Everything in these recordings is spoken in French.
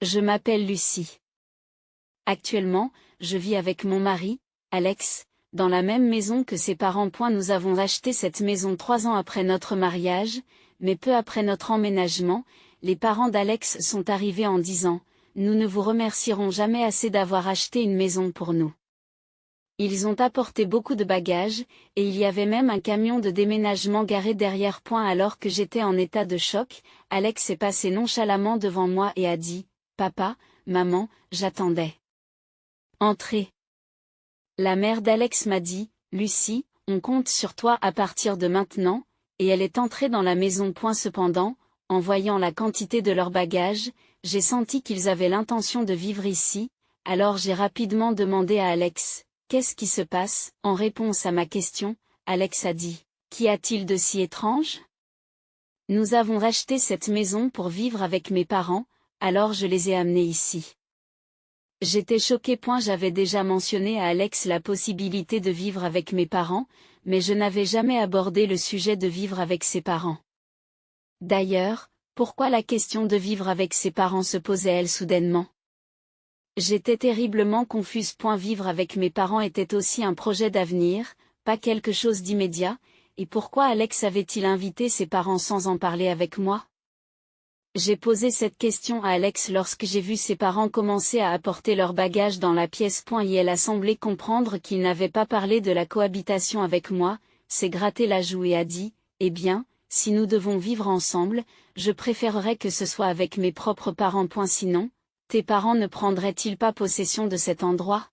Je m'appelle Lucie. Actuellement, je vis avec mon mari, Alex, dans la même maison que ses parents. Nous avons acheté cette maison 3 ans après notre mariage, mais peu après notre emménagement, les parents d'Alex sont arrivés en disant « Nous ne vous remercierons jamais assez d'avoir acheté une maison pour nous ». Ils ont apporté beaucoup de bagages, et il y avait même un camion de déménagement garé derrière. Alors que j'étais en état de choc, Alex est passé nonchalamment devant moi et a dit « Papa, maman, j'attendais. Entrez ». La mère d'Alex m'a dit « Lucie, on compte sur toi à partir de maintenant », et elle est entrée dans la maison. Cependant, en voyant la quantité de leurs bagages, j'ai senti qu'ils avaient l'intention de vivre ici, alors j'ai rapidement demandé à Alex « Qu'est-ce qui se passe ?» En réponse à ma question, Alex a dit « Qu'y a-t-il de si étrange ? Nous avons racheté cette maison pour vivre avec mes parents, alors je les ai amenés ici. » J'étais choquée. J'avais déjà mentionné à Alex la possibilité de vivre avec mes parents, mais je n'avais jamais abordé le sujet de vivre avec ses parents. D'ailleurs, pourquoi la question de vivre avec ses parents se posait-elle soudainement ? J'étais terriblement confuse. Vivre avec mes parents était aussi un projet d'avenir, pas quelque chose d'immédiat, et pourquoi Alex avait-il invité ses parents sans en parler avec moi ? J'ai posé cette question à Alex lorsque j'ai vu ses parents commencer à apporter leurs bagages dans la pièce. Et elle a semblé comprendre qu'il n'avait pas parlé de la cohabitation avec moi, s'est gratté la joue et a dit « Eh bien, si nous devons vivre ensemble, je préférerais que ce soit avec mes propres parents. Sinon, tes parents ne prendraient-ils pas possession de cet endroit ?»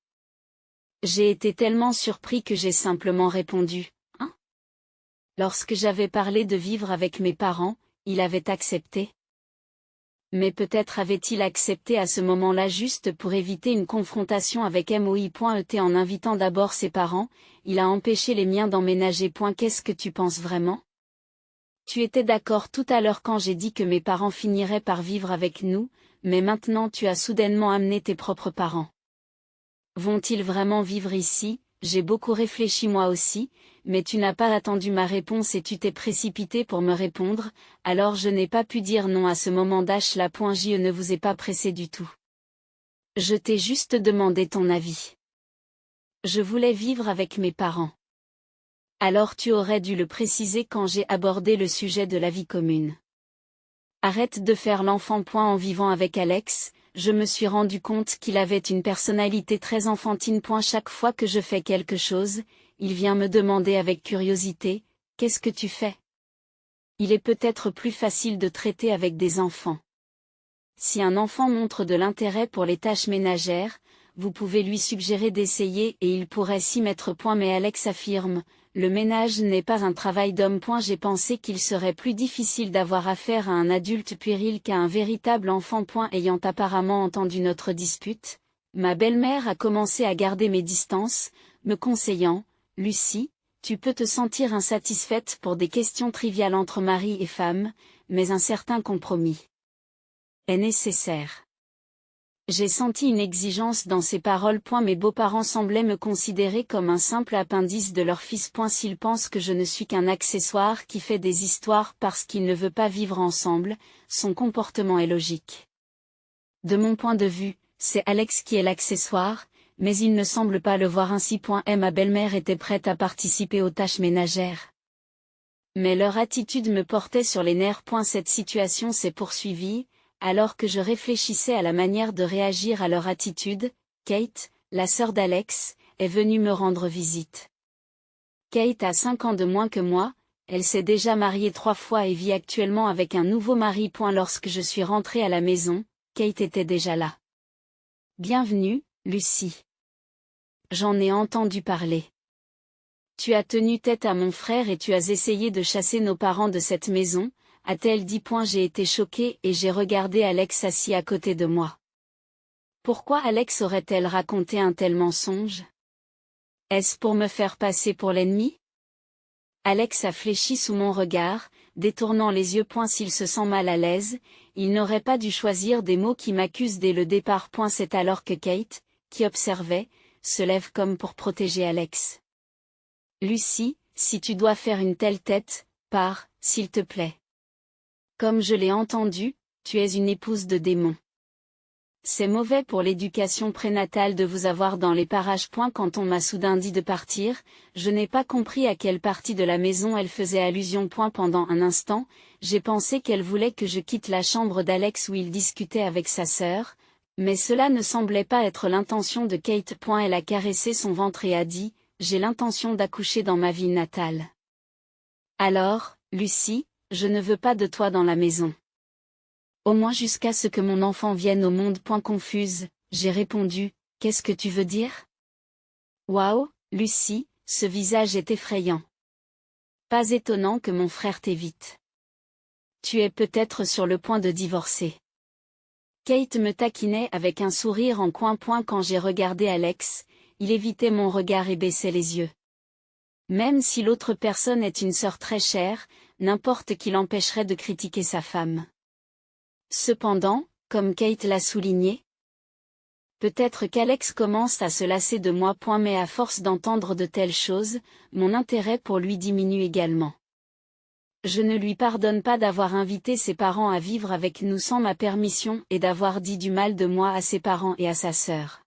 J'ai été tellement surpris que j'ai simplement répondu « Hein ?» Lorsque j'avais parlé de vivre avec mes parents, il avait accepté. Mais peut-être avait-il accepté à ce moment-là juste pour éviter une confrontation avec moi.et en invitant d'abord ses parents, il a empêché les miens d'emménager. Qu'est-ce que tu penses vraiment ? Tu étais d'accord tout à l'heure quand j'ai dit que mes parents finiraient par vivre avec nous, mais maintenant tu as soudainement amené tes propres parents. Vont-ils vraiment vivre ici ? J'ai beaucoup réfléchi moi aussi, mais tu n'as pas attendu ma réponse et tu t'es précipité pour me répondre, alors je n'ai pas pu dire non à ce moment. Je ne vous ai pas pressé du tout. Je t'ai juste demandé ton avis. Je voulais vivre avec mes parents. Alors tu aurais dû le préciser quand j'ai abordé le sujet de la vie commune. Arrête de faire l'enfant. En vivant avec Alex, je me suis rendu compte qu'il avait une personnalité très enfantine. Chaque fois que je fais quelque chose, il vient me demander avec curiosité « Qu'est-ce que tu fais ?» Il est peut-être plus facile de traiter avec des enfants. Si un enfant montre de l'intérêt pour les tâches ménagères, vous pouvez lui suggérer d'essayer et il pourrait s'y mettre. Mais Alex affirme « Le ménage n'est pas un travail d'homme. » J'ai pensé qu'il serait plus difficile d'avoir affaire à un adulte puéril qu'à un véritable enfant. Ayant apparemment entendu notre dispute, ma belle-mère a commencé à garder mes distances, me conseillant « Lucie, tu peux te sentir insatisfaite pour des questions triviales entre mari et femme, mais un certain compromis est nécessaire. » J'ai senti une exigence dans ces paroles. Mes beaux-parents semblaient me considérer comme un simple appendice de leur fils. S'ils pensent que je ne suis qu'un accessoire qui fait des histoires parce qu'il ne veut pas vivre ensemble, son comportement est logique. De mon point de vue, c'est Alex qui est l'accessoire, mais il ne semble pas le voir ainsi. Ma belle-mère était prête à participer aux tâches ménagères. Mais leur attitude me portait sur les nerfs. Cette situation s'est poursuivie. Alors que je réfléchissais à la manière de réagir à leur attitude, Kate, la sœur d'Alex, est venue me rendre visite. Kate a 5 ans de moins que moi, elle s'est déjà mariée 3 fois et vit actuellement avec un nouveau mari. Lorsque je suis rentrée à la maison, Kate était déjà là. « Bienvenue, Lucie. J'en ai entendu parler. Tu as tenu tête à mon frère et tu as essayé de chasser nos parents de cette maison, a-t-elle dit. J'ai été choquée et j'ai regardé Alex assis à côté de moi. Pourquoi Alex aurait-elle raconté un tel mensonge ? Est-ce pour me faire passer pour l'ennemi ? Alex a fléchi sous mon regard, détournant les yeux. S'il se sent mal à l'aise, il n'aurait pas dû choisir des mots qui m'accusent dès le départ. C'est alors que Kate, qui observait, se lève comme pour protéger Alex. Lucie, si tu dois faire une telle tête, pars, s'il te plaît. Comme je l'ai entendu, tu es une épouse de démon. C'est mauvais pour l'éducation prénatale de vous avoir dans les parages. Quand on m'a soudain dit de partir, je n'ai pas compris à quelle partie de la maison elle faisait allusion. Pendant un instant, j'ai pensé qu'elle voulait que je quitte la chambre d'Alex où il discutait avec sa sœur, mais cela ne semblait pas être l'intention de Kate. Elle a caressé son ventre et a dit, « J'ai l'intention d'accoucher dans ma ville natale. » Alors, Lucy, je ne veux pas de toi dans la maison. Au moins jusqu'à ce que mon enfant vienne au monde. Confuse, j'ai répondu, qu'est-ce que tu veux dire? Waouh, Lucy, ce visage est effrayant. Pas étonnant que mon frère t'évite. Tu es peut-être sur le point de divorcer. Kate me taquinait avec un sourire en coin. Quand j'ai regardé Alex, il évitait mon regard et baissait les yeux. Même si l'autre personne est une sœur très chère, n'importe qui l'empêcherait de critiquer sa femme. Cependant, comme Kate l'a souligné, peut-être qu'Alex commence à se lasser de moi. Mais à force d'entendre de telles choses, mon intérêt pour lui diminue également. Je ne lui pardonne pas d'avoir invité ses parents à vivre avec nous sans ma permission et d'avoir dit du mal de moi à ses parents et à sa sœur.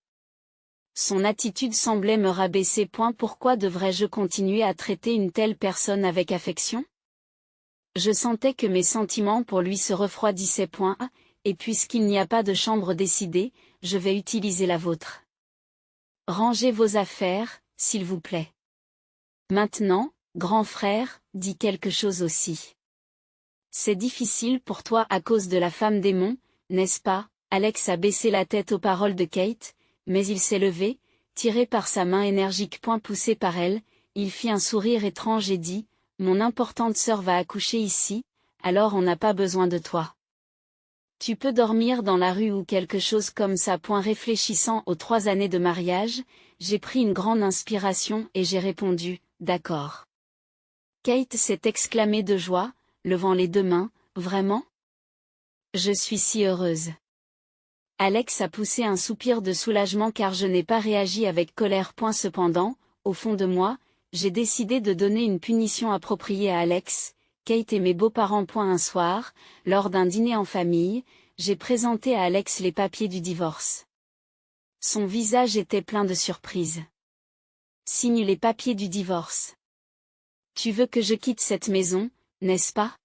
Son attitude semblait me rabaisser. Pourquoi devrais-je continuer à traiter une telle personne avec affection? Je sentais que mes sentiments pour lui se refroidissaient. Et puisqu'il n'y a pas de chambre décidée, je vais utiliser la vôtre. Rangez vos affaires, s'il vous plaît. Maintenant, grand frère, dis quelque chose aussi. C'est difficile pour toi à cause de la femme démon, n'est-ce pas? Alex a baissé la tête aux paroles de Kate, mais il s'est levé, tiré par sa main énergique. Poussé par elle, il fit un sourire étrange et dit, mon importante sœur va accoucher ici, alors on n'a pas besoin de toi. Tu peux dormir dans la rue ou quelque chose comme ça. Réfléchissant aux 3 années de mariage, j'ai pris une grande inspiration et j'ai répondu, d'accord. Kate s'est exclamée de joie, levant les 2 mains, vraiment? Je suis si heureuse. Alex a poussé un soupir de soulagement car je n'ai pas réagi avec colère. Cependant, au fond de moi, j'ai décidé de donner une punition appropriée à Alex, Kate et mes beaux-parents. Un soir, lors d'un dîner en famille, j'ai présenté à Alex les papiers du divorce. Son visage était plein de surprise. Signe les papiers du divorce. Tu veux que je quitte cette maison, n'est-ce pas?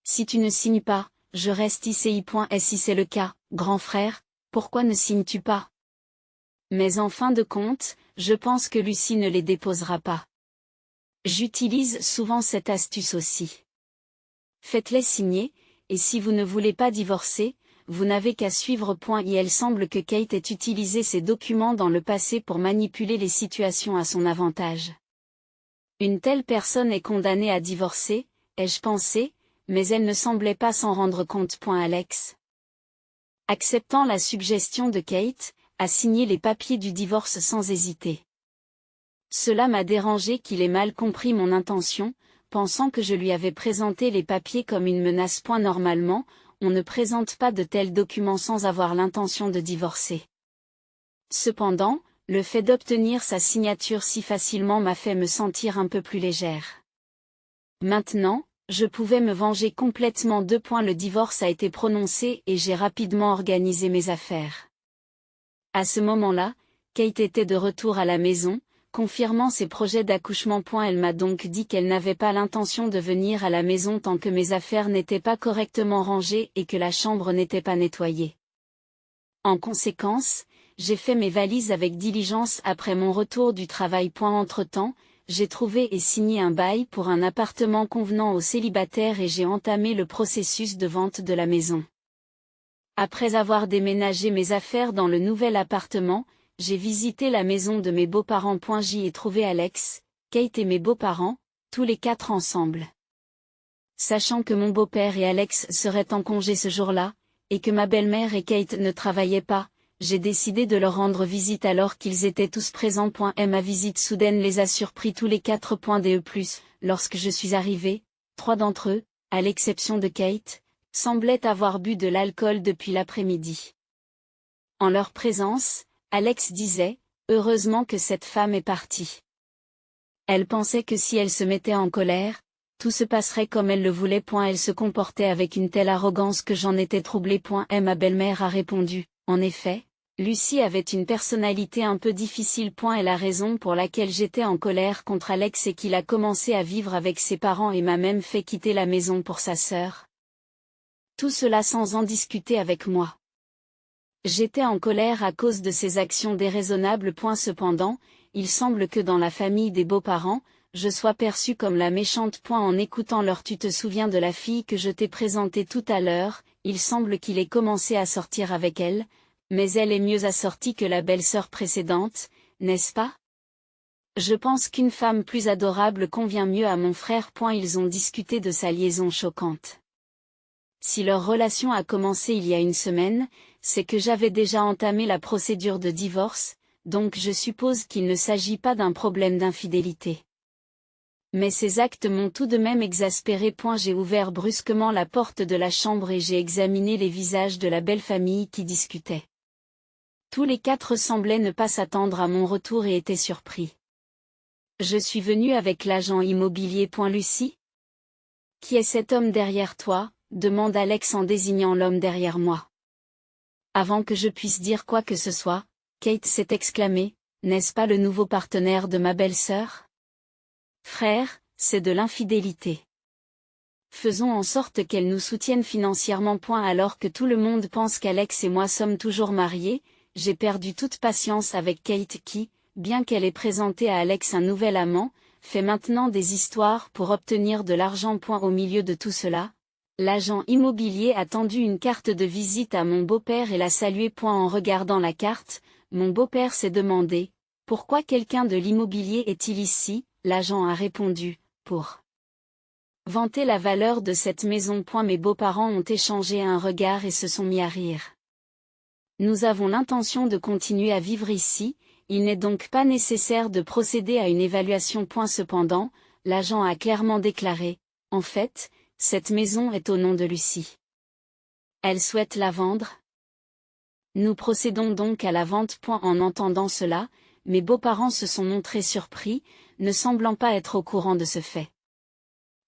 Si tu ne signes pas, je reste ici. Et si c'est le cas, grand frère, pourquoi ne signes-tu pas? Mais en fin de compte, je pense que Lucy ne les déposera pas. J'utilise souvent cette astuce aussi. Faites-les signer, et si vous ne voulez pas divorcer, vous n'avez qu'à suivre. Il semble que Kate ait utilisé ces documents dans le passé pour manipuler les situations à son avantage. Une telle personne est condamnée à divorcer, ai-je pensé, mais elle ne semblait pas s'en rendre compte. Alex, acceptant la suggestion de Kate, a signé les papiers du divorce sans hésiter. Cela m'a dérangé qu'il ait mal compris mon intention, pensant que je lui avais présenté les papiers comme une menace. Normalement, on ne présente pas de tels documents sans avoir l'intention de divorcer. Cependant, le fait d'obtenir sa signature si facilement m'a fait me sentir un peu plus légère. Maintenant, je pouvais me venger complètement. Le divorce a été prononcé et j'ai rapidement organisé mes affaires. À ce moment-là, Kate était de retour à la maison, confirmant ses projets d'accouchement. Elle m'a donc dit qu'elle n'avait pas l'intention de venir à la maison tant que mes affaires n'étaient pas correctement rangées et que la chambre n'était pas nettoyée. En conséquence, j'ai fait mes valises avec diligence après mon retour du travail. Entre-temps, j'ai trouvé et signé un bail pour un appartement convenant aux célibataires et j'ai entamé le processus de vente de la maison. Après avoir déménagé mes affaires dans le nouvel appartement, j'ai visité la maison de mes beaux-parents. J'y ai trouvé Alex, Kate et mes beaux-parents, tous les 4 ensemble. Sachant que mon beau-père et Alex seraient en congé ce jour-là, et que ma belle-mère et Kate ne travaillaient pas, j'ai décidé de leur rendre visite alors qu'ils étaient tous présents. Ma visite soudaine les a surpris tous les 4. Lorsque je suis arrivée, 3 d'entre eux, à l'exception de Kate, semblaient avoir bu de l'alcool depuis l'après-midi. En leur présence, Alex disait, « Heureusement que cette femme est partie. » Elle pensait que si elle se mettait en colère, tout se passerait comme elle le voulait. Elle se comportait avec une telle arrogance que j'en étais troublée. Ma belle-mère a répondu, En effet, Lucie avait une personnalité un peu difficile. Est la raison pour laquelle j'étais en colère contre Alex et qu'il a commencé à vivre avec ses parents et m'a même fait quitter la maison pour sa sœur. Tout cela sans en discuter avec moi. J'étais en colère à cause de ses actions déraisonnables. Cependant, il semble que dans la famille des beaux-parents, je sois perçue comme la méchante. En écoutant leur tu te souviens de la fille que je t'ai présentée tout à l'heure, il semble qu'il ait commencé à sortir avec elle, mais elle est mieux assortie que la belle-sœur précédente, n'est-ce pas? Je pense qu'une femme plus adorable convient mieux à mon frère. Ils ont discuté de sa liaison choquante. Si leur relation a commencé il y a une semaine, c'est que j'avais déjà entamé la procédure de divorce, donc je suppose qu'il ne s'agit pas d'un problème d'infidélité. Mais ces actes m'ont tout de même exaspéré. J'ai ouvert brusquement la porte de la chambre et j'ai examiné les visages de la belle famille qui discutait. Tous les quatre semblaient ne pas s'attendre à mon retour et étaient surpris. Je suis venu avec l'agent immobilier. Lucie? Qui est cet homme derrière toi? Demande Alex en désignant l'homme derrière moi. Avant que je puisse dire quoi que ce soit, Kate s'est exclamée, n'est-ce pas le nouveau partenaire de ma belle-sœur? Frère, c'est de l'infidélité. Faisons en sorte qu'elle nous soutienne financièrement. Alors que tout le monde pense qu'Alex et moi sommes toujours mariés, j'ai perdu toute patience avec Kate qui, bien qu'elle ait présenté à Alex un nouvel amant, fait maintenant des histoires pour obtenir de l'argent. Au milieu de tout cela, l'agent immobilier a tendu une carte de visite à mon beau-père et l'a salué. En regardant la carte, mon beau-père s'est demandé, pourquoi quelqu'un de l'immobilier est-il ici? L'agent a répondu, pour vanter la valeur de cette maison. Mes beaux-parents ont échangé un regard et se sont mis à rire. Nous avons l'intention de continuer à vivre ici, il n'est donc pas nécessaire de procéder à une évaluation. Cependant, l'agent a clairement déclaré, en fait, cette maison est au nom de Lucie. Elle souhaite la vendre? Nous procédons donc à la vente. En entendant cela, mes beaux-parents se sont montrés surpris, ne semblant pas être au courant de ce fait.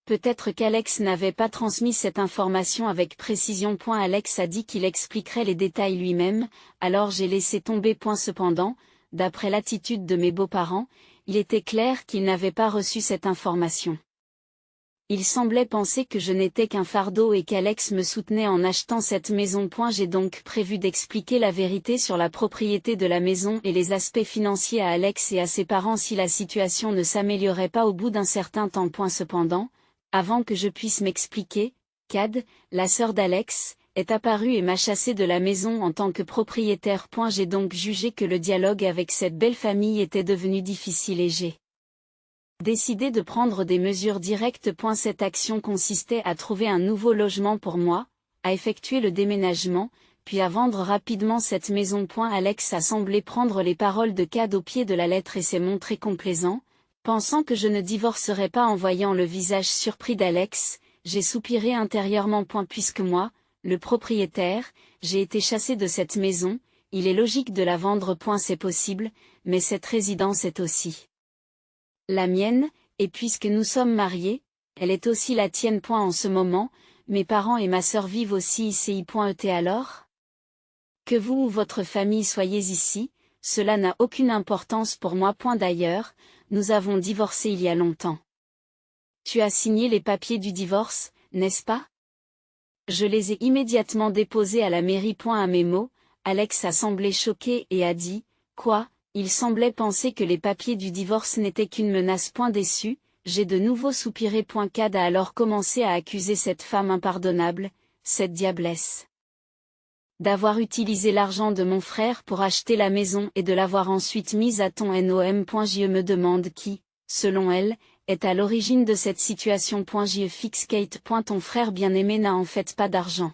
Peut-être qu'Alex n'avait pas transmis cette information avec précision. Alex a dit qu'il expliquerait les détails lui-même, alors j'ai laissé tomber. Cependant, d'après l'attitude de mes beaux-parents, il était clair qu'ils n'avaient pas reçu cette information. Il semblait penser que je n'étais qu'un fardeau et qu'Alex me soutenait en achetant cette maison. J'ai donc prévu d'expliquer la vérité sur la propriété de la maison et les aspects financiers à Alex et à ses parents si la situation ne s'améliorait pas au bout d'un certain temps. Cependant, avant que je puisse m'expliquer, Cad, la sœur d'Alex, est apparue et m'a chassé de la maison en tant que propriétaire. J'ai donc jugé que le dialogue avec cette belle famille était devenu difficile et j'ai décidé de prendre des mesures directes. Cette action consistait à trouver un nouveau logement pour moi, à effectuer le déménagement, puis à vendre rapidement cette maison. Alex a semblé prendre les paroles de Cad au pied de la lettre et s'est montré complaisant, pensant que je ne divorcerais pas. En voyant le visage surpris d'Alex, j'ai soupiré intérieurement. Puisque moi, le propriétaire, j'ai été chassé de cette maison, il est logique de la vendre. C'est possible, mais cette résidence est aussi la mienne, et puisque nous sommes mariés, elle est aussi la tienne. En ce moment, mes parents et ma sœur vivent aussi ici. Alors? Que vous ou votre famille soyez ici, cela n'a aucune importance pour moi. D'ailleurs, nous avons divorcé il y a longtemps. Tu as signé les papiers du divorce, n'est-ce pas? Je les ai immédiatement déposés à la mairie. À mes mots, Alex a semblé choqué et a dit, quoi? Il semblait penser que les papiers du divorce n'étaient qu'une menace. Déçu, j'ai de nouveau soupiré. Cad a alors commencé à accuser cette femme impardonnable, cette diablesse, d'avoir utilisé l'argent de mon frère pour acheter la maison et de l'avoir ensuite mise à ton nom. Je me demande qui, selon elle, est à l'origine de cette situation. Je fixe Kate. Ton frère bien-aimé n'a en fait pas d'argent.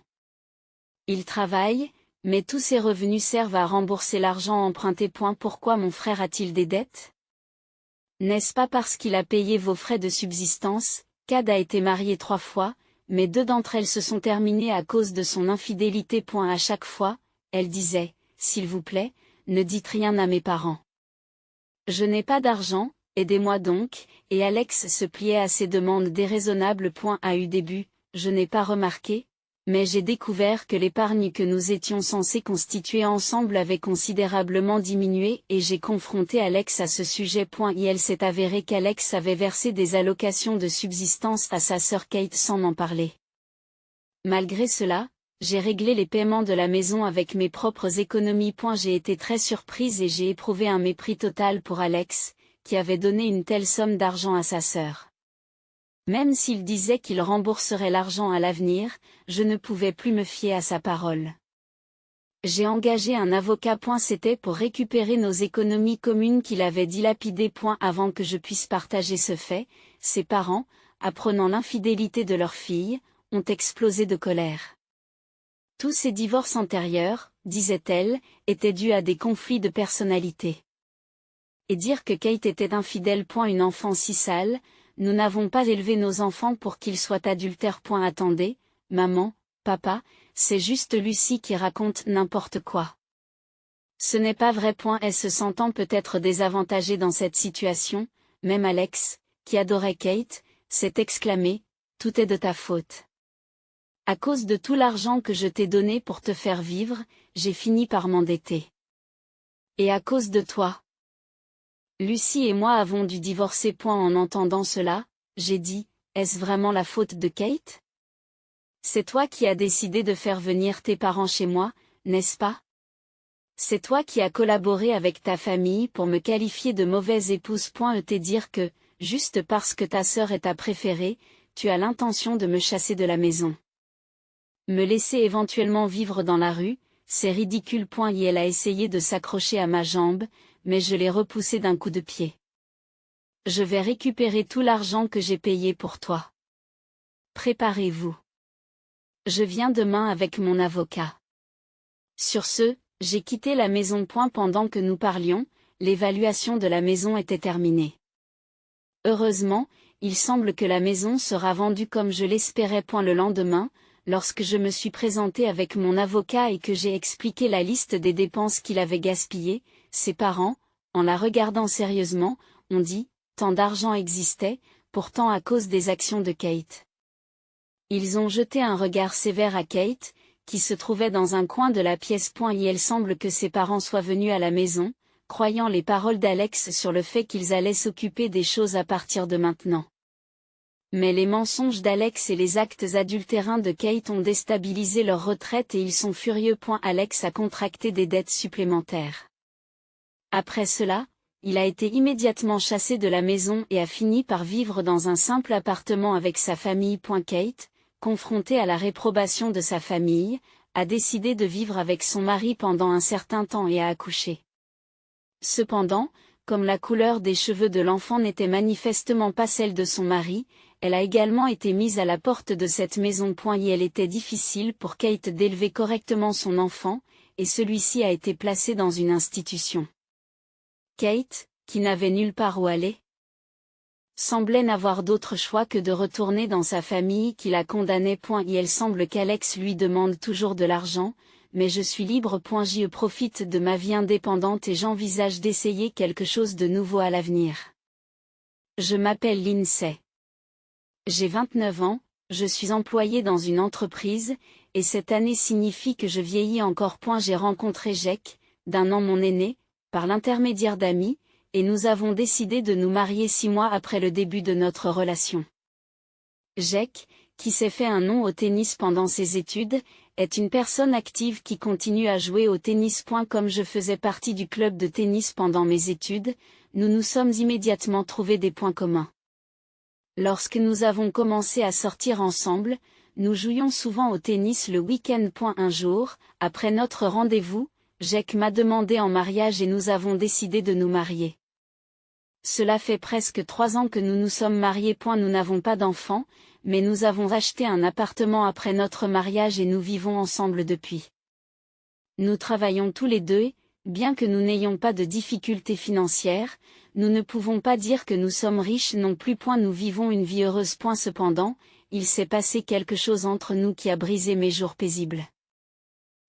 Il travaille, mais tous ses revenus servent à rembourser l'argent emprunté. Pourquoi mon frère a-t-il des dettes? N'est-ce pas parce qu'il a payé vos frais de subsistance? Cad a été marié 3 fois, mais 2 d'entre elles se sont terminées à cause de son infidélité. À chaque fois, elle disait, s'il vous plaît, ne dites rien à mes parents. Je n'ai pas d'argent, aidez-moi donc, et Alex se pliait à ses demandes déraisonnables. A eu début, je n'ai pas remarqué, Mais j'ai découvert que l'épargne que nous étions censés constituer ensemble avait considérablement diminué et j'ai confronté Alex à ce sujet. Il s'est avéré qu'Alex avait versé des allocations de subsistance à sa sœur Kate sans m'en parler. Malgré cela, j'ai réglé les paiements de la maison avec mes propres économies. J'ai été très surprise et j'ai éprouvé un mépris total pour Alex, qui avait donné une telle somme d'argent à sa sœur. Même s'il disait qu'il rembourserait l'argent à l'avenir, je ne pouvais plus me fier à sa parole. J'ai engagé un avocat. C'était pour récupérer nos économies communes qu'il avait dilapidées. Avant que je puisse partager ce fait, ses parents, apprenant l'infidélité de leur fille, ont explosé de colère. Tous ces divorces antérieurs, disait-elle, étaient dus à des conflits de personnalité. Et dire que Kate était infidèle. Une enfant si sale, nous n'avons pas élevé nos enfants pour qu'ils soient adultères. Attendez, maman, papa, c'est juste Lucie qui raconte n'importe quoi. Ce n'est pas vrai. Elle se sentant peut-être désavantagée dans cette situation, même Alex, qui adorait Kate, s'est exclamé, tout est de ta faute. À cause de tout l'argent que je t'ai donné pour te faire vivre, j'ai fini par m'endetter. Et à cause de toi. Lucie et moi avons dû divorcer. En entendant cela, j'ai dit, est-ce vraiment la faute de Kate? C'est toi qui as décidé de faire venir tes parents chez moi, n'est-ce pas? C'est toi qui as collaboré avec ta famille pour me qualifier de mauvaise épouse. Et dire que, juste parce que ta sœur est ta préférée, tu as l'intention de me chasser de la maison. Me laisser éventuellement vivre dans la rue, c'est ridicule. Elle a essayé de s'accrocher à ma jambe, mais je l'ai repoussée d'un coup de pied. Je vais récupérer tout l'argent que j'ai payé pour toi. Préparez-vous. Je viens demain avec mon avocat. Sur ce, j'ai quitté la maison. Pendant que nous parlions, l'évaluation de la maison était terminée. Heureusement, il semble que la maison sera vendue comme je l'espérais. Le lendemain, lorsque je me suis présenté avec mon avocat et que j'ai expliqué la liste des dépenses qu'il avait gaspillées, ses parents, en la regardant sérieusement, ont dit, tant d'argent existait, pourtant à cause des actions de Kate. Ils ont jeté un regard sévère à Kate, qui se trouvait dans un coin de la pièce. Il semble que ses parents soient venus à la maison, croyant les paroles d'Alex sur le fait qu'ils allaient s'occuper des choses à partir de maintenant. Mais les mensonges d'Alex et les actes adultérins de Kate ont déstabilisé leur retraite et ils sont furieux. Alex a contracté des dettes supplémentaires. Après cela, il a été immédiatement chassé de la maison et a fini par vivre dans un simple appartement avec sa famille. Kate, confrontée à la réprobation de sa famille, a décidé de vivre avec son mari pendant un certain temps et a accouché. Cependant, comme la couleur des cheveux de l'enfant n'était manifestement pas celle de son mari, elle a également été mise à la porte de cette maison. Il était difficile pour Kate d'élever correctement son enfant, et celui-ci a été placé dans une institution. Kate, qui n'avait nulle part où aller, semblait n'avoir d'autre choix que de retourner dans sa famille qui la condamnait. Il semble qu'Alex lui demande toujours de l'argent, mais je suis libre. Je profite de ma vie indépendante et j'envisage d'essayer quelque chose de nouveau à l'avenir. Je m'appelle Lindsay. J'ai 29 ans, je suis employée dans une entreprise, et cette année signifie que je vieillis encore. J'ai rencontré Jake, d'1 an mon aîné, par l'intermédiaire d'amis, et nous avons décidé de nous marier 6 mois après le début de notre relation. Jake, qui s'est fait un nom au tennis pendant ses études, est une personne active qui continue à jouer au tennis. Comme je faisais partie du club de tennis pendant mes études, nous nous sommes immédiatement trouvés des points communs. Lorsque nous avons commencé à sortir ensemble, nous jouions souvent au tennis le week-end. Un jour, après notre rendez-vous, Jake m'a demandé en mariage et nous avons décidé de nous marier. Cela fait presque 3 ans que nous nous sommes mariés. Nous n'avons pas d'enfants, mais nous avons acheté un appartement après notre mariage et nous vivons ensemble depuis. Nous travaillons tous les deux et, bien que nous n'ayons pas de difficultés financières, nous ne pouvons pas dire que nous sommes riches non plus. Nous vivons une vie heureuse. Cependant, il s'est passé quelque chose entre nous qui a brisé mes jours paisibles.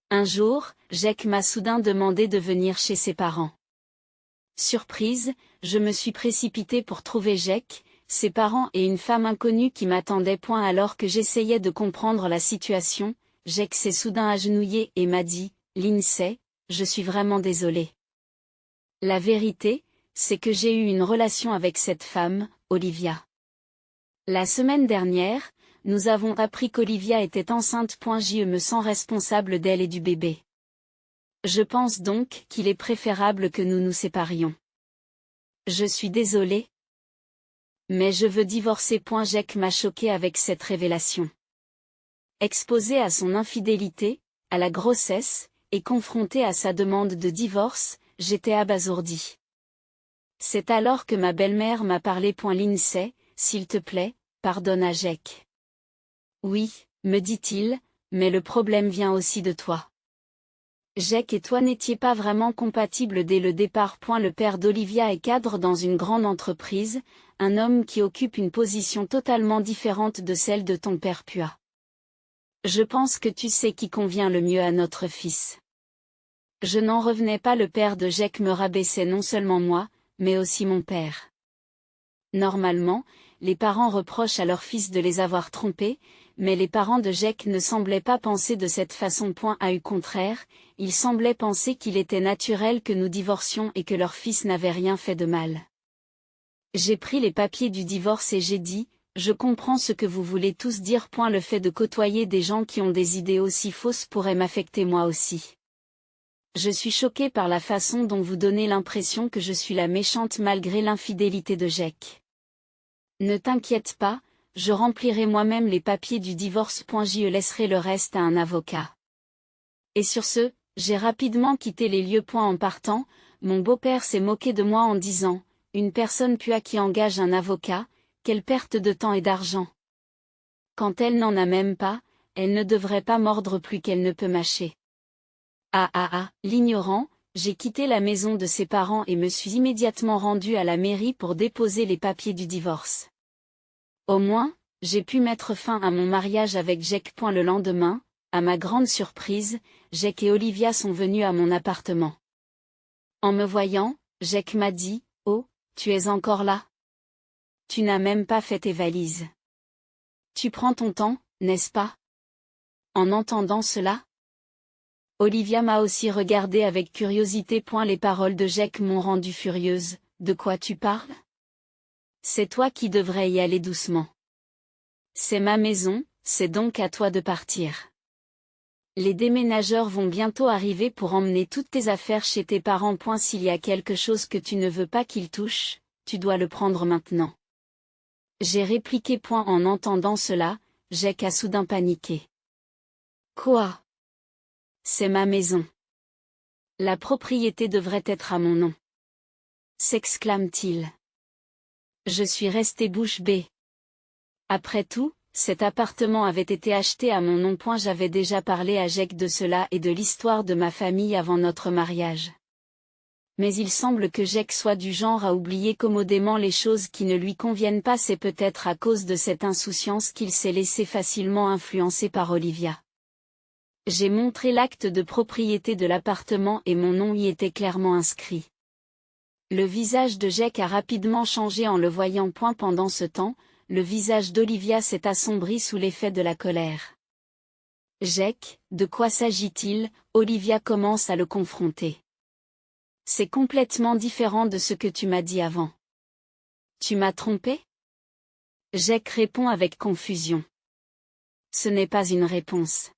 Un jour, Jake m'a soudain demandé de venir chez ses parents. Surprise, je me suis précipitée pour trouver Jake, ses parents et une femme inconnue qui m'attendaient. Alors que j'essayais de comprendre la situation, Jake s'est soudain agenouillé et m'a dit, Lindsay, je suis vraiment désolé. La vérité, c'est que j'ai eu une relation avec cette femme, Olivia. La semaine dernière, nous avons appris qu'Olivia était enceinte. Je me sens responsable d'elle et du bébé. Je pense donc qu'il est préférable que nous nous séparions. Je suis désolé. Mais je veux divorcer. Jake m'a choqué avec cette révélation. Exposé à son infidélité, à la grossesse, et confronté à sa demande de divorce, j'étais abasourdi. C'est alors que ma belle-mère m'a parlé. Lindsay, s'il te plaît, pardonne à Jake. Oui, me dit-il, mais le problème vient aussi de toi. Jake et toi n'étiez pas vraiment compatibles dès le départ. Le père d'Olivia est cadre dans une grande entreprise, un homme qui occupe une position totalement différente de celle de ton père Pua. Je pense que tu sais qui convient le mieux à notre fils. Je n'en revenais pas. Le père de Jake me rabaissait non seulement moi, mais aussi mon père. Normalement, les parents reprochent à leur fils de les avoir trompés, mais les parents de Jake ne semblaient pas penser de cette façon. Au contraire, ils semblaient penser qu'il était naturel que nous divorcions et que leur fils n'avait rien fait de mal. J'ai pris les papiers du divorce et j'ai dit, je comprends ce que vous voulez tous dire. Le fait de côtoyer des gens qui ont des idées aussi fausses pourrait m'affecter moi aussi. Je suis choquée par la façon dont vous donnez l'impression que je suis la méchante malgré l'infidélité de Jake. Ne t'inquiète pas, je remplirai moi-même les papiers du divorce. Je laisserai le reste à un avocat. Et sur ce, j'ai rapidement quitté les lieux. En partant, mon beau-père s'est moqué de moi en disant, une personne Pua qui engage un avocat, quelle perte de temps et d'argent. Quand elle n'en a même pas, elle ne devrait pas mordre plus qu'elle ne peut mâcher. L'ignorant, j'ai quitté la maison de ses parents et me suis immédiatement rendu à la mairie pour déposer les papiers du divorce. Au moins, j'ai pu mettre fin à mon mariage avec Jake. Le lendemain, à ma grande surprise, Jake et Olivia sont venus à mon appartement. En me voyant, Jake m'a dit, « Oh, tu es encore là? Tu n'as même pas fait tes valises. Tu prends ton temps, n'est-ce pas ?» En entendant cela, Olivia m'a aussi regardé avec curiosité. Les paroles de Jake m'ont rendue furieuse. De quoi tu parles? C'est toi qui devrais y aller doucement. C'est ma maison, c'est donc à toi de partir. Les déménageurs vont bientôt arriver pour emmener toutes tes affaires chez tes parents. S'il y a quelque chose que tu ne veux pas qu'ils touchent, tu dois le prendre maintenant. J'ai répliqué. En entendant cela, Jake a soudain paniqué. Quoi? C'est ma maison. La propriété devrait être à mon nom. S'exclame-t-il. Je suis resté bouche bée. Après tout, cet appartement avait été acheté à mon nom. J'avais déjà parlé à Jake de cela et de l'histoire de ma famille avant notre mariage. Mais il semble que Jake soit du genre à oublier commodément les choses qui ne lui conviennent pas. C'est peut-être à cause de cette insouciance qu'il s'est laissé facilement influencer par Olivia. J'ai montré l'acte de propriété de l'appartement et mon nom y était clairement inscrit. Le visage de Jake a rapidement changé en le voyant. Pendant ce temps, le visage d'Olivia s'est assombri sous l'effet de la colère. Jake, de quoi s'agit-il? Olivia commence à le confronter. C'est complètement différent de ce que tu m'as dit avant. Tu m'as trompé? Jake répond avec confusion. Ce n'est pas une réponse.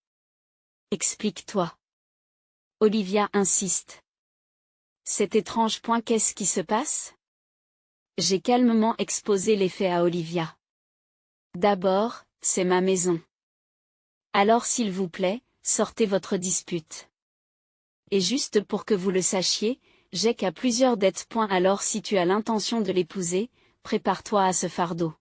Explique-toi. Olivia insiste. C'est étrange. Qu'est-ce qui se passe? J'ai calmement exposé les faits à Olivia. D'abord, c'est ma maison. Alors s'il vous plaît, sortez votre dispute. Et juste pour que vous le sachiez, Jake a plusieurs dettes. Alors si tu as l'intention de l'épouser, prépare-toi à ce fardeau.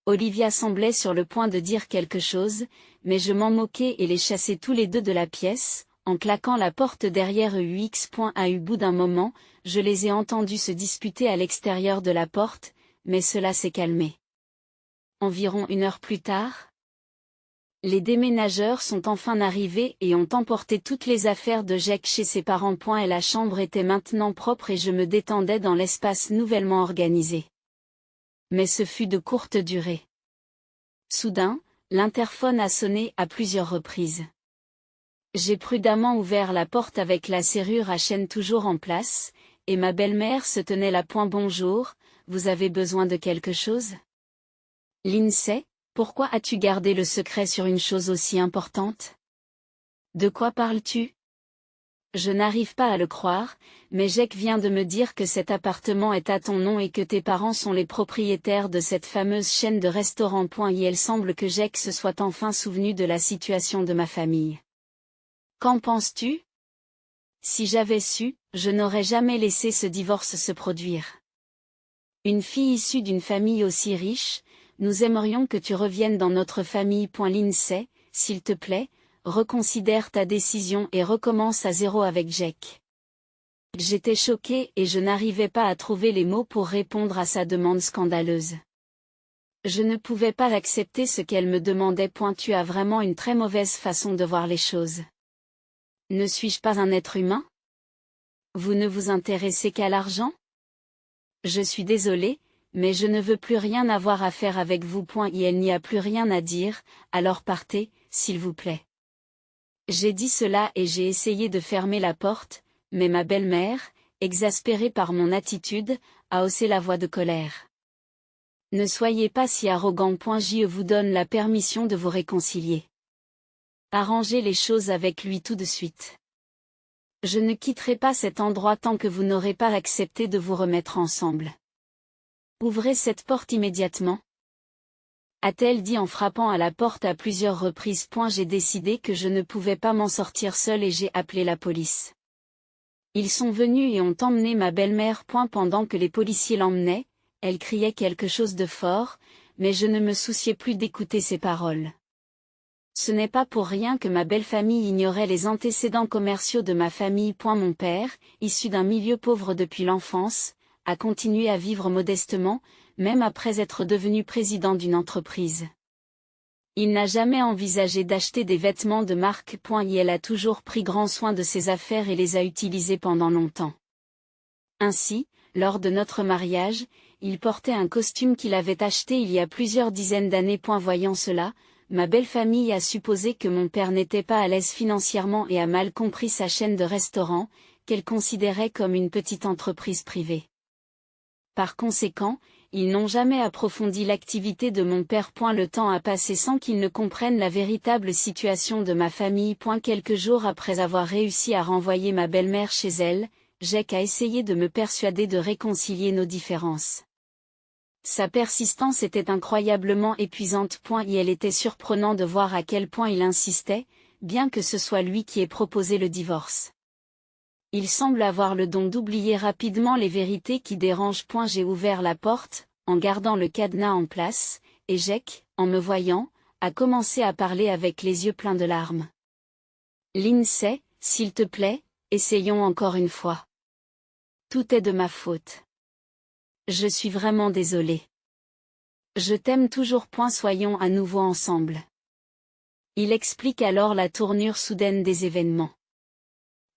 Olivia semblait sur le point de dire quelque chose, mais je m'en moquais et les chassai tous les deux de la pièce, en claquant la porte derrière eux. Au bout d'un moment, je les ai entendus se disputer à l'extérieur de la porte, mais cela s'est calmé. Environ 1 heure plus tard, les déménageurs sont enfin arrivés et ont emporté toutes les affaires de Jake chez ses parents. Et la chambre était maintenant propre et je me détendais dans l'espace nouvellement organisé. Mais ce fut de courte durée. Soudain, L'interphone a sonné à plusieurs reprises. J'ai prudemment ouvert la porte avec la serrure à chaîne toujours en place, et ma belle-mère se tenait là. Bonjour, vous avez besoin de quelque chose? Lindsay, pourquoi as-tu gardé le secret sur une chose aussi importante? De quoi parles-tu? Je n'arrive pas à le croire, mais Jake vient de me dire que cet appartement est à ton nom et que tes parents sont les propriétaires de cette fameuse chaîne de restaurants. Il semble que Jake se soit enfin souvenu de la situation de ma famille. Qu'en penses-tu? Si j'avais su, je n'aurais jamais laissé ce divorce se produire. Une fille issue d'une famille aussi riche, nous aimerions que tu reviennes dans notre famille. Lindsay, s'il te plaît, reconsidère ta décision et recommence à zéro avec Jake. J'étais choquée et je n'arrivais pas à trouver les mots pour répondre à sa demande scandaleuse. Je ne pouvais pas accepter ce qu'elle me demandait. Tu as vraiment une très mauvaise façon de voir les choses. Ne suis-je pas un être humain? Vous ne vous intéressez qu'à l'argent? Je suis désolée, mais je ne veux plus rien avoir à faire avec vous. Il n'y a plus rien à dire, alors partez, s'il vous plaît. J'ai dit cela et j'ai essayé de fermer la porte, mais ma belle-mère, exaspérée par mon attitude, a haussé la voix de colère. Ne soyez pas si arrogant. Je vous donne la permission de vous réconcilier. Arrangez les choses avec lui tout de suite. Je ne quitterai pas cet endroit tant que vous n'aurez pas accepté de vous remettre ensemble. Ouvrez cette porte immédiatement. A-t-elle dit en frappant à la porte à plusieurs reprises. J'ai décidé que je ne pouvais pas m'en sortir seule et j'ai appelé la police. Ils sont venus et ont emmené ma belle-mère. Pendant que les policiers l'emmenaient, elle criait quelque chose de fort, mais je ne me souciais plus d'écouter ses paroles. Ce n'est pas pour rien que ma belle famille ignorait les antécédents commerciaux de ma famille. Mon père, issu d'un milieu pauvre depuis l'enfance, a continué à vivre modestement, même après être devenu président d'une entreprise. Il n'a jamais envisagé d'acheter des vêtements de marque. Elle a toujours pris grand soin de ses affaires et les a utilisés pendant longtemps. Ainsi, lors de notre mariage, il portait un costume qu'il avait acheté il y a plusieurs dizaines d'années. Voyant cela, ma belle famille a supposé que mon père n'était pas à l'aise financièrement et a mal compris sa chaîne de restaurants, qu'elle considérait comme une petite entreprise privée. Par conséquent, ils n'ont jamais approfondi l'activité de mon père. Le temps a passé sans qu'ils ne comprennent la véritable situation de ma famille. Quelques jours après avoir réussi à renvoyer ma belle-mère chez elle, Jake a essayé de me persuader de réconcilier nos différences. Sa persistance était incroyablement épuisante. Et elle était surprenant de voir à quel point il insistait, bien que ce soit lui qui ait proposé le divorce. Il semble avoir le don d'oublier rapidement les vérités qui dérangent. J'ai ouvert la porte, en gardant le cadenas en place, et Jake, en me voyant, a commencé à parler avec les yeux pleins de larmes. Lindsay, s'il te plaît, essayons encore une fois. Tout est de ma faute. Je suis vraiment désolée. Je t'aime toujours. Soyons à nouveau ensemble. Il explique alors la tournure soudaine des événements.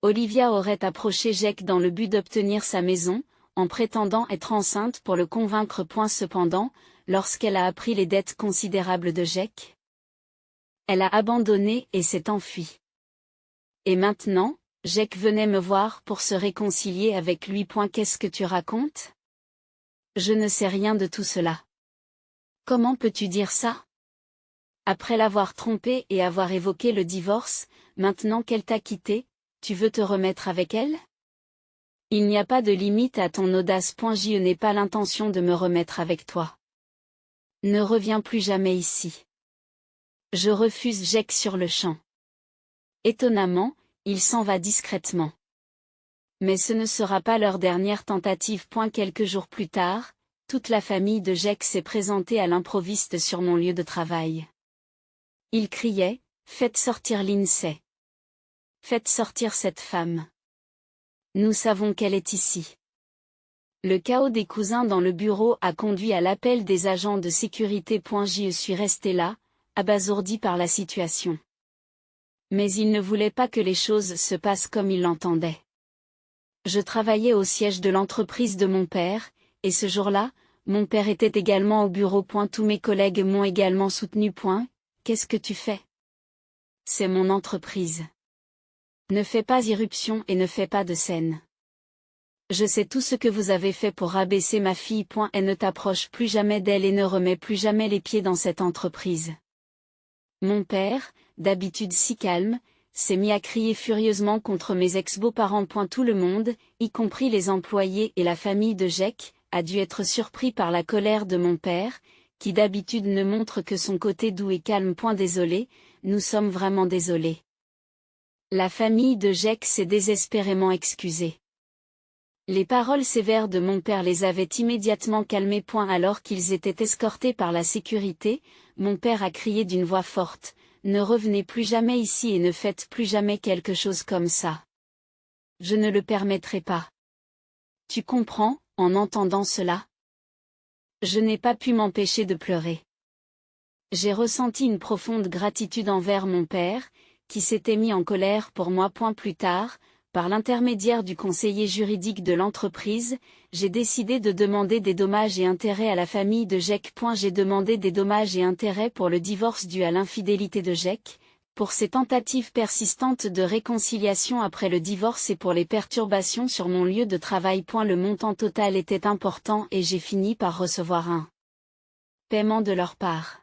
Olivia aurait approché Jake dans le but d'obtenir sa maison, en prétendant être enceinte pour le convaincre. Cependant, lorsqu'elle a appris les dettes considérables de Jake, elle a abandonné et s'est enfuie. Et maintenant, Jake venait me voir pour se réconcilier avec lui. Qu'est-ce que tu racontes? Je ne sais rien de tout cela. Comment peux-tu dire ça? Après l'avoir trompé et avoir évoqué le divorce, maintenant qu'elle t'a quitté, tu veux te remettre avec elle? Il n'y a pas de limite à ton audace. Je n'ai pas l'intention de me remettre avec toi. Ne reviens plus jamais ici. Je refuse Jake sur le champ. Étonnamment, il s'en va discrètement. Mais ce ne sera pas leur dernière tentative. Quelques jours plus tard, toute la famille de Jake s'est présentée à l'improviste sur mon lieu de travail. Ils criaient, « Faites sortir Lindsay. Faites sortir cette femme. Nous savons qu'elle est ici. » Le chaos des cousins dans le bureau a conduit à l'appel des agents de sécurité. Je suis resté là, abasourdi par la situation. Mais ils ne voulaient pas que les choses se passent comme ils l'entendaient. Je travaillais au siège de l'entreprise de mon père, et ce jour-là, mon père était également au bureau. Tous mes collègues m'ont également soutenu. Qu'est-ce que tu fais? C'est mon entreprise. Ne fais pas irruption et ne fais pas de scène. Je sais tout ce que vous avez fait pour rabaisser ma fille. Et ne t'approche plus jamais d'elle et ne remets plus jamais les pieds dans cette entreprise. Mon père, d'habitude si calme, s'est mis à crier furieusement contre mes ex-beaux-parents. Tout le monde, y compris les employés et la famille de Jake, a dû être surpris par la colère de mon père, qui d'habitude ne montre que son côté doux et calme. Désolé, nous sommes vraiment désolés. La famille de Jake s'est désespérément excusée. Les paroles sévères de mon père les avaient immédiatement calmés. Alors qu'ils étaient escortés par la sécurité, mon père a crié d'une voix forte, « Ne revenez plus jamais ici et ne faites plus jamais quelque chose comme ça. Je ne le permettrai pas. » Tu comprends, en entendant cela? Je n'ai pas pu m'empêcher de pleurer. J'ai ressenti une profonde gratitude envers mon père, qui s'était mis en colère pour moi. Plus tard, par l'intermédiaire du conseiller juridique de l'entreprise, j'ai décidé de demander des dommages et intérêts à la famille de Jake. J'ai demandé des dommages et intérêts pour le divorce dû à l'infidélité de Jake, pour ses tentatives persistantes de réconciliation après le divorce et pour les perturbations sur mon lieu de travail. Le montant total était important et j'ai fini par recevoir un paiement de leur part.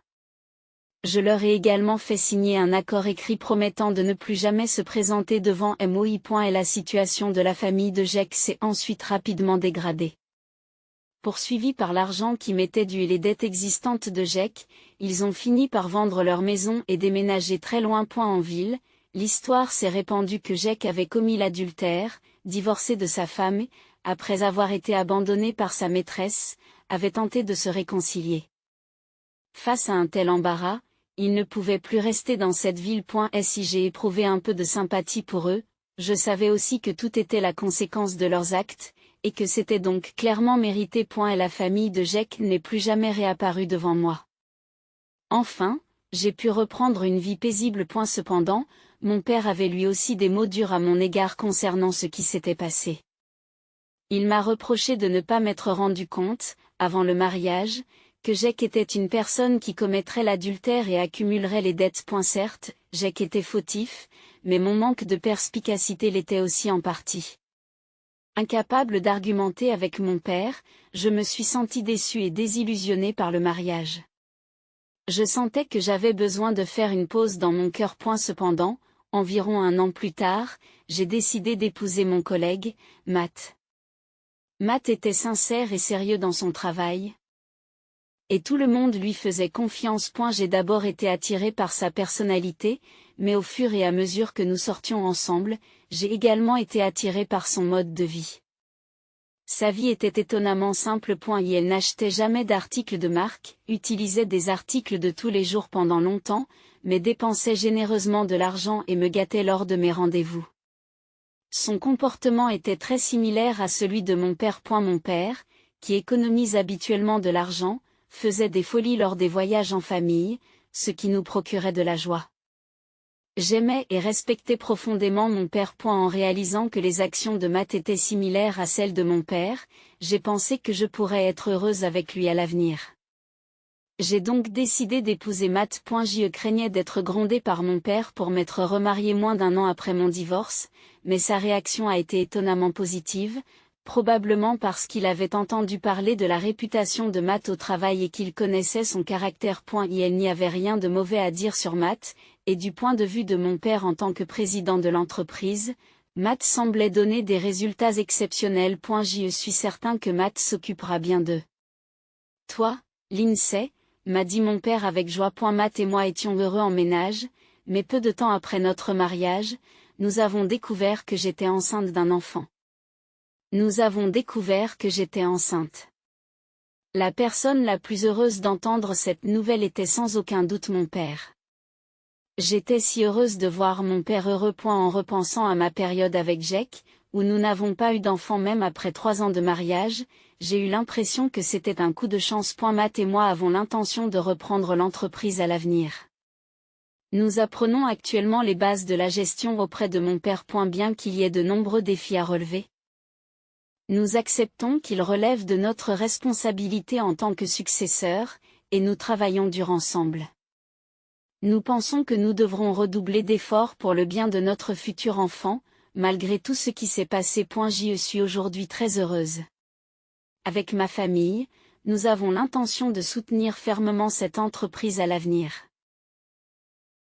Je leur ai également fait signer un accord écrit promettant de ne plus jamais se présenter devant moi. Et la situation de la famille de Jake s'est ensuite rapidement dégradée. Poursuivis par l'argent qui m'était dû et les dettes existantes de Jake, ils ont fini par vendre leur maison et déménager très loin. En ville, l'histoire s'est répandue que Jake avait commis l'adultère, divorcé de sa femme, après avoir été abandonné par sa maîtresse, avait tenté de se réconcilier. Face à un tel embarras, ils ne pouvaient plus rester dans cette ville. Si j'ai éprouvé un peu de sympathie pour eux, je savais aussi que tout était la conséquence de leurs actes, et que c'était donc clairement mérité. Et la famille de Jake n'est plus jamais réapparue devant moi. Enfin, j'ai pu reprendre une vie paisible. Cependant, mon père avait lui aussi des mots durs à mon égard concernant ce qui s'était passé. Il m'a reproché de ne pas m'être rendu compte, avant le mariage, que Jake était une personne qui commettrait l'adultère et accumulerait les dettes. Certes, Jake était fautif, mais mon manque de perspicacité l'était aussi en partie. Incapable d'argumenter avec mon père, je me suis senti déçu et désillusionné par le mariage. Je sentais que j'avais besoin de faire une pause dans mon cœur. Cependant, environ 1 an plus tard, j'ai décidé d'épouser mon collègue, Matt. Matt était sincère et sérieux dans son travail. Et tout le monde lui faisait confiance. J'ai d'abord été attiré par sa personnalité, mais au fur et à mesure que nous sortions ensemble, j'ai également été attiré par son mode de vie. Sa vie était étonnamment simple. Elle n'achetait jamais d'articles de marque, utilisait des articles de tous les jours pendant longtemps, mais dépensait généreusement de l'argent et me gâtait lors de mes rendez-vous. Son comportement était très similaire à celui de mon père. Mon père, qui économise habituellement de l'argent, faisait des folies lors des voyages en famille, ce qui nous procurait de la joie. J'aimais et respectais profondément mon père. En réalisant que les actions de Matt étaient similaires à celles de mon père, j'ai pensé que je pourrais être heureuse avec lui à l'avenir. J'ai donc décidé d'épouser Matt. Je craignais d'être grondée par mon père pour m'être remariée moins d'1 an après mon divorce, mais sa réaction a été étonnamment positive, probablement parce qu'il avait entendu parler de la réputation de Matt au travail et qu'il connaissait son caractère. Il n'y avait rien de mauvais à dire sur Matt, et du point de vue de mon père en tant que président de l'entreprise, Matt semblait donner des résultats exceptionnels. Je suis certain que Matt s'occupera bien d'eux. Toi, Lindsay, m'a dit mon père avec joie. Matt et moi étions heureux en ménage, mais peu de temps après notre mariage, nous avons découvert que j'étais enceinte d'un enfant. Nous avons découvert que j'étais enceinte. La personne la plus heureuse d'entendre cette nouvelle était sans aucun doute mon père. J'étais si heureuse de voir mon père heureux. En repensant à ma période avec Jake, où nous n'avons pas eu d'enfant même après 3 ans de mariage, j'ai eu l'impression que c'était un coup de chance. Matt et moi avons l'intention de reprendre l'entreprise à l'avenir. Nous apprenons actuellement les bases de la gestion auprès de mon père. Bien qu'il y ait de nombreux défis à relever, nous acceptons qu'ils relèvent de notre responsabilité en tant que successeurs, et nous travaillons dur ensemble. Nous pensons que nous devrons redoubler d'efforts pour le bien de notre futur enfant, malgré tout ce qui s'est passé. Je suis aujourd'hui très heureuse. Avec ma famille, nous avons l'intention de soutenir fermement cette entreprise à l'avenir.